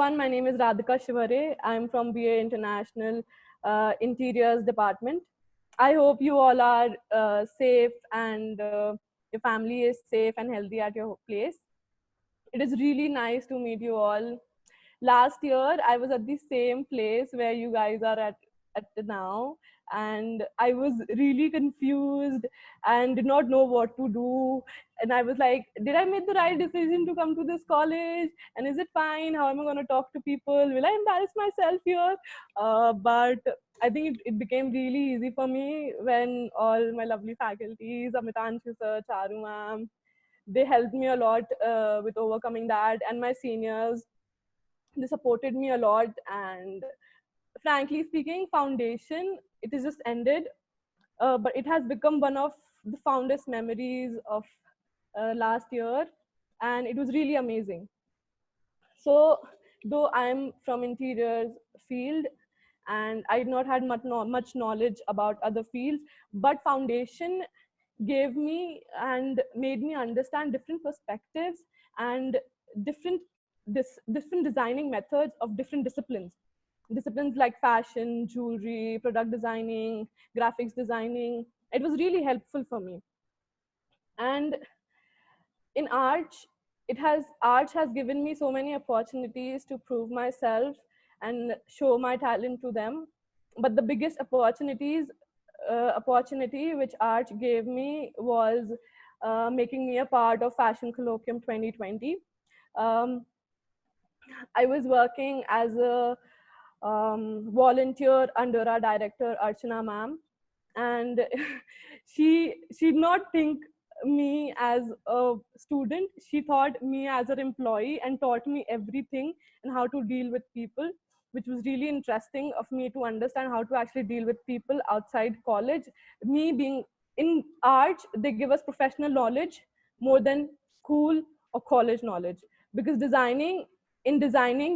everyone, my name is Radhika Shivare. I'm from BA International Interiors Department. I hope you all are safe and your family is safe and healthy at your place. It is really nice to meet you all. Last year, I was at the same place where you guys are at now, and I was really confused and did not know what to do. And I was like, did I make the right decision to come to this college? And is it fine? How am I going to talk to people? Will I embarrass myself here? But I think it became really easy for me when all my lovely faculties, Amitanshu sir, Charu ma'am, they helped me a lot with overcoming that, and my seniors, they supported me a lot. And frankly speaking, foundation, it is just ended, but it has become one of the fondest memories of last year, and it was really amazing. So though I'm from interiors field and I did not had much knowledge about other fields, but foundation gave me and made me understand different perspectives and different different designing methods of different disciplines like fashion, jewelry, product designing, graphics designing. It was really helpful for me. And in arch has given me so many opportunities to prove myself and show my talent to them. But the biggest opportunity which arch gave me was making me a part of Fashion Colloquium 2020. um, I was working as a volunteer under our director Archana ma'am, and she did not think me as a student. She thought me as an employee and taught me everything and how to deal with people, which was really interesting of me to understand how to actually deal with people outside college. Me being in arch, they give us professional knowledge more than school or college knowledge, because designing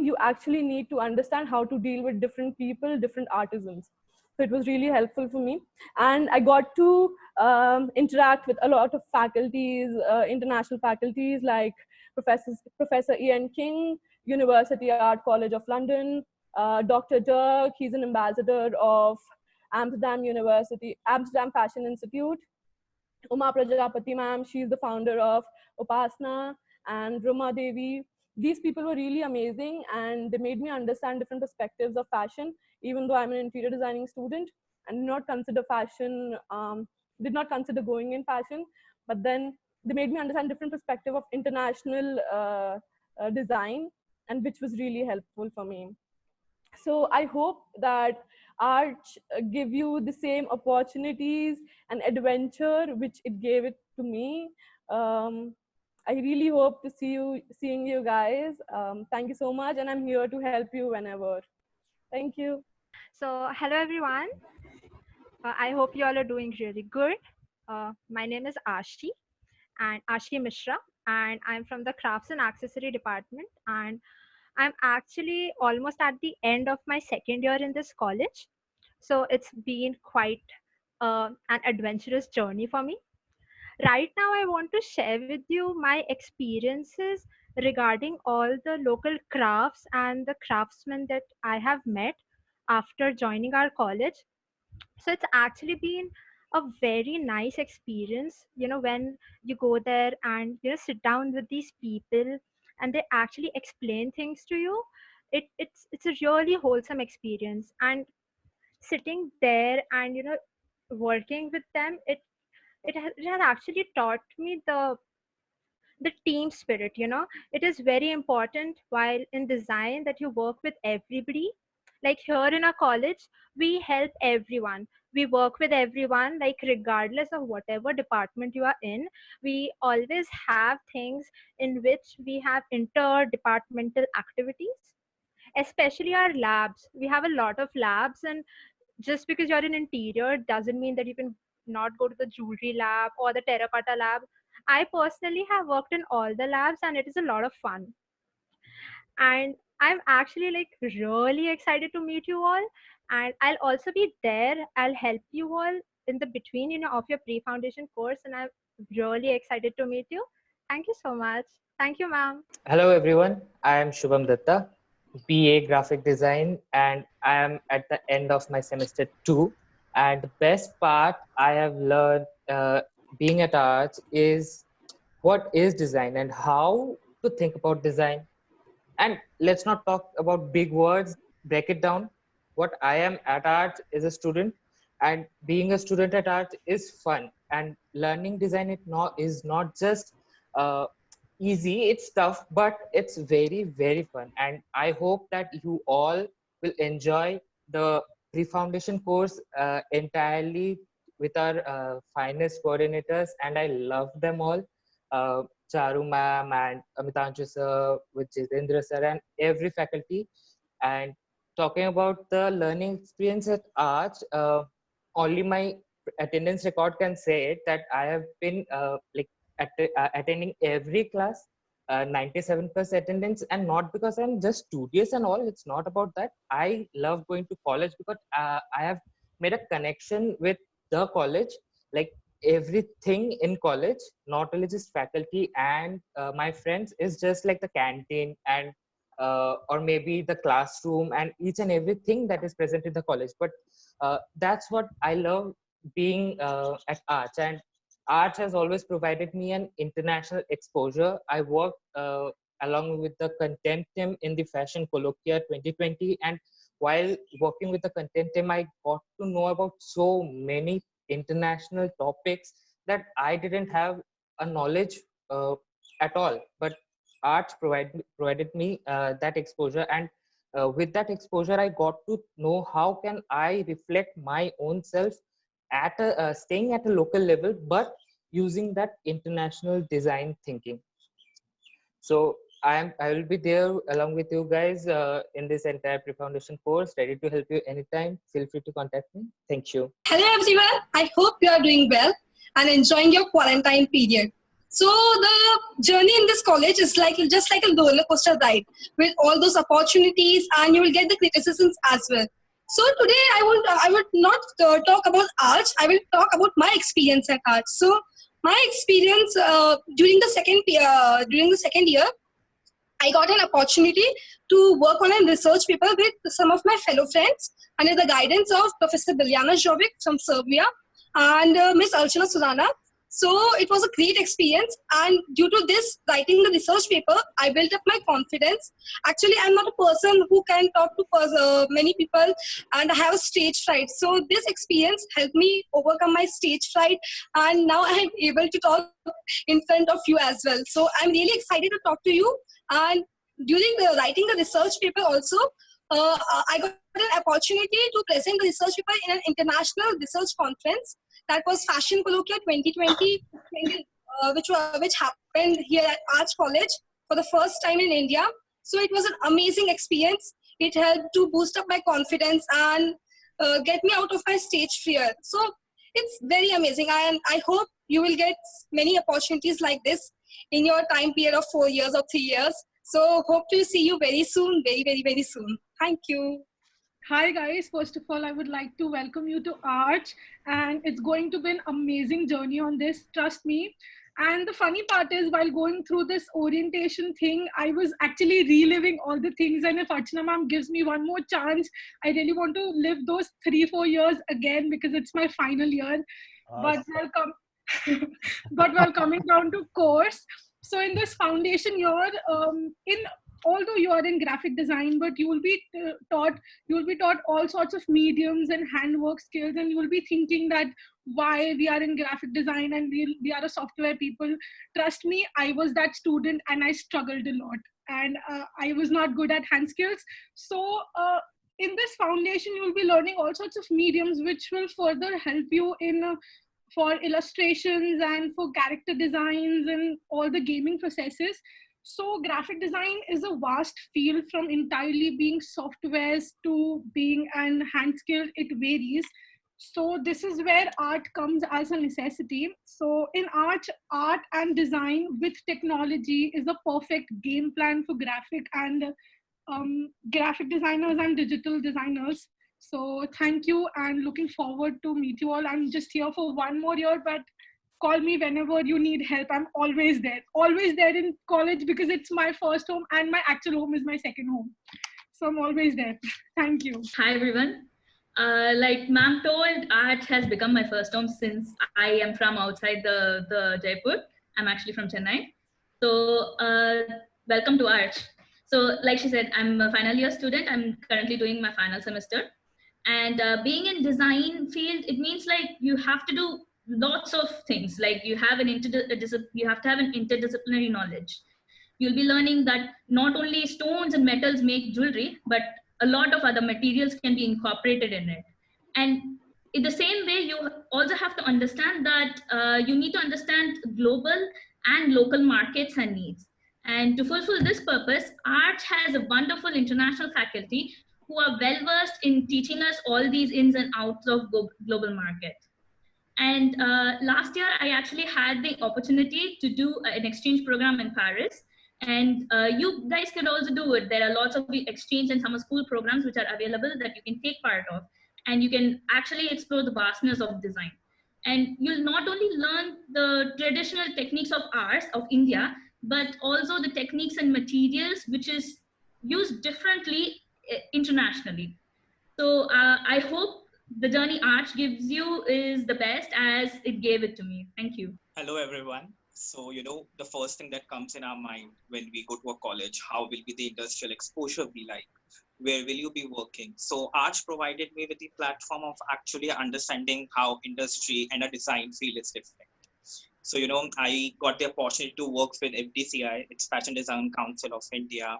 you actually need to understand how to deal with different people, different artisans. So it was really helpful for me, and I got to interact with a lot of faculties, international faculties like Professor Ian King, University Art College of London, Dr. Dirk, he's an ambassador of Amsterdam Fashion Institute. Uma Prajapati ma'am, she's the founder of Upasna, and Rama Devi. These people were really amazing, and they made me understand different perspectives of fashion, even though I'm an interior designing student and did not consider going in fashion. But then they made me understand different perspective of international design, and which was really helpful for me. So I hope that arch give you the same opportunities and adventure which it gave it to me. um, I really hope to seeing you guys. Thank you so much, and I'm here to help you whenever. Thank you. So, hello everyone. I hope you all are doing really good. My name is Ashi and Ashi Mishra, and I'm from the Crafts and Accessory department. And I'm actually almost at the end of my second year in this college. So, it's been quite an adventurous journey for me. Right now, I want to share with you my experiences regarding all the local crafts and the craftsmen that I have met after joining our college. So it's actually been a very nice experience, when you go there and sit down with these people and they actually explain things to you. It's a really wholesome experience, and sitting there and working with them, it has actually taught me the team spirit. It is very important while in design that you work with everybody. Like here in our college, we help everyone, we work with everyone, like regardless of whatever department you are in. We always have things in which we have interdepartmental activities, especially our labs. We have a lot of labs, and just because you're in interior doesn't mean that you can not go to the jewelry lab or the terracotta lab. I personally have worked in all the labs and it is a lot of fun. And I'm actually like really excited to meet you all. And I'll also be there. I'll help you all in the between, of your pre-foundation course. And I'm really excited to meet you. Thank you so much. Thank you, ma'am. Hello everyone, I am Shubham Datta. BA Graphic Design, and I am at the end of my semester 2. And the best part I have learned being at Arts is what is design and how to think about design. And let's not talk about big words, break it down. What I am at Arts is a student, and being a student at Arts is fun. And learning design is not just uh, easy, it's tough, but it's very, very fun. And I hope that you all will enjoy the pre-foundation course entirely with our finest coordinators, and I love them all. Uh, Charu ma'am and Amitanju sir, with Jitendra sir, and every faculty. And talking about the learning experience at Arch, only my attendance record can say it that I have been attending every class, 97 plus attendance, and not because I'm just studious and all. It's not about that. I love going to college because I have made a connection with the college. Like everything in college, not only just faculty and my friends, is just like the canteen and or maybe the classroom and each and everything that is present in the college. But that's what I love being at Arch. And Arch has always provided me an international exposure. I worked along with the content team in the Fashion Colloquia 2020, and while working with the content team, I got to know about so many international topics that I didn't have a knowledge at all. But Arch provided me that exposure, and with that exposure, I got to know how can I reflect my own self at staying at a local level, but using that international design thinking. So I will be there along with you guys in this entire pre-foundation course, ready to help you anytime. Feel free to contact me. Thank you. Hello everyone, I hope you are doing well and enjoying your quarantine period. So the journey in this college is like just like a roller coaster ride with all those opportunities, and you will get the criticisms as well. So today I would not talk about arts. I will talk about my experience at arts. So my experience during the second year, I got an opportunity to work on a research paper with some of my fellow friends under the guidance of Professor Biljana Jovic from Serbia and Miss Archana Surana. So it was a great experience, and due to this, writing the research paper, I built up my confidence. Actually, I'm not a person who can talk to many people, and I have a stage fright. So this experience helped me overcome my stage fright, and now I'm able to talk in front of you as well. So I'm really excited to talk to you. And during the writing the research paper also, I got an opportunity to present the research paper in an international research conference that was Fashion Colloquia 2020, which happened here at Arts College for the first time in India. So it was an amazing experience. It helped to boost up my confidence and get me out of my stage fear. So it's very amazing, and I hope you will get many opportunities like this in your time period of 4 years or 3 years. So hope to see you very soon, very, very, very soon. Thank you. Hi guys, first of all, I would like to welcome you to Arch, and it's going to be an amazing journey on this, trust me. And the funny part is, while going through this orientation thing, I was actually reliving all the things, and if Archana ma'am gives me one more chance, I really want to live those 3-4 years again because it's my final year. Awesome. But while coming down to course, so in this foundation year, although you are in graphic design, but you will be taught all sorts of mediums and handwork skills, and you will be thinking that why we are in graphic design and we are a software people. Trust me, I was that student and I struggled a lot, and I was not good at hand skills. So in this foundation, you will be learning all sorts of mediums which will further help you in for illustrations and for character designs and all the gaming processes. So graphic design is a vast field, from entirely being softwares to being an hand skill. It varies. So this is where art comes as a necessity. So in art and design with technology is a perfect game plan for graphic designers and digital designers. So thank you, and looking forward to meet you all. I'm just here for one more year, but call me whenever you need help. I'm always there in college, because it's my first home and my actual home is my second home. So I'm always there. Thank you. Hi everyone. Like ma'am told, art has become my first home since I am from outside the Jaipur. I'm actually from Chennai. So welcome to art. So like she said, I'm a final year student. I'm currently doing my final semester. And being in design field, it means like you have to do lots of things. Like you have you have to have an interdisciplinary knowledge. You'll be learning that not only stones and metals make jewelry, but a lot of other materials can be incorporated in it. And in the same way, you also have to understand that you need to understand global and local markets and needs. And to fulfill this purpose, art has a wonderful international faculty who are well versed in teaching us all these ins and outs of global market. And last year, I actually had the opportunity to do an exchange program in Paris. And you guys can also do it. There are lots of exchange and summer school programs which are available that you can take part of. And you can actually explore the vastness of design. And you'll not only learn the traditional techniques of arts of India, but also the techniques and materials which is used differently internationally. So I hope the journey Arch gives you is the best as it gave it to me. Thank you. Hello, everyone. So, the first thing that comes in our mind when we go to a college, how will be the industrial exposure be like? Where will you be working? So Arch provided me with the platform of actually understanding how industry and a design field is different. So, I got the opportunity to work with FDCI, it's Fashion Design Council of India.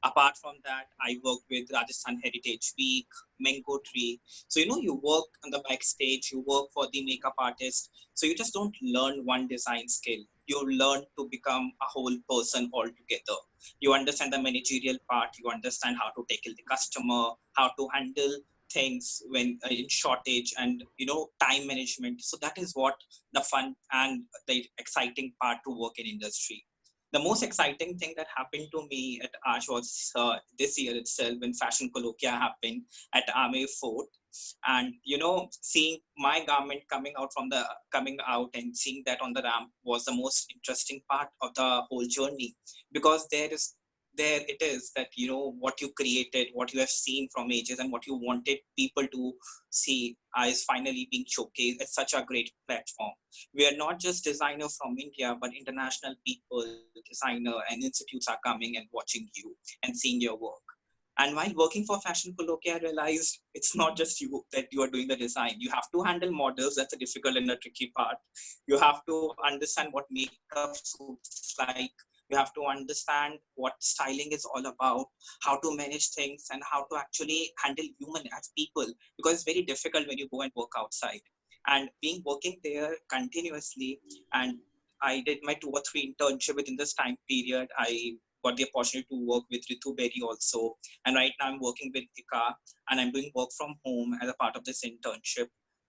Apart from that, I worked with Rajasthan Heritage Week, Mango Tree. So, you work on the backstage, you work for the makeup artist. So you just don't learn one design skill. You learn to become a whole person altogether. You understand the managerial part, you understand how to tackle the customer, how to handle things when in shortage and, time management. So that is what the fun and the exciting part to work in industry. The most exciting thing that happened to me at Arch was this year itself when Fashion Colloquia happened at Amer Fort. And, seeing my garment coming out and seeing that on the ramp was the most interesting part of the whole journey, because there it is that, what you created, what you have seen from ages and what you wanted people to see is finally being showcased at such a great platform. We are not just designers from India, but international people, designer and institutes are coming and watching you and seeing your work. And while working for Fashion Colloquia, I realized it's not just you that you are doing the design. You have to handle models. That's a difficult and a tricky part. You have to understand what makeup suits like. You have to understand what styling is all about, how to manage things, and how to actually handle human as people, because it's very difficult when you go and work outside. And working there continuously, and I did my 2 or 3 internship within this time period. I got the opportunity to work with Ritu Berry also. And right now I'm working with Ika, and I'm doing work from home as a part of this internship.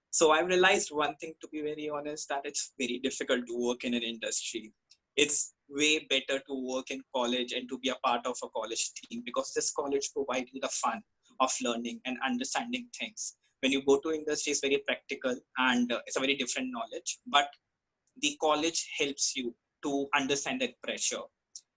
So I realized one thing, to be very honest, that it's very difficult to work in an industry. It's way better to work in college and to be a part of a college team, because this college provides you the fun of learning and understanding things. When you go to industry, it's very practical and it's a very different knowledge, but the college helps you to understand that pressure.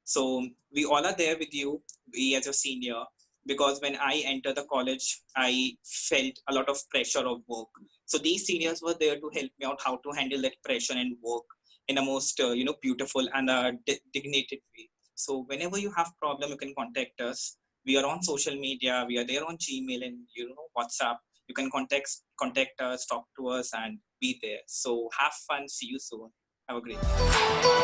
So we all are there with you, we as a senior, because when I entered the college, I felt a lot of pressure of work. So these seniors were there to help me out how to handle that pressure and work in a most beautiful and dignified way. So whenever you have problem, you can contact us. We are on social media. We are there on Gmail and WhatsApp. You can contact us, talk to us, and be there. So have fun. See you soon. Have a great day.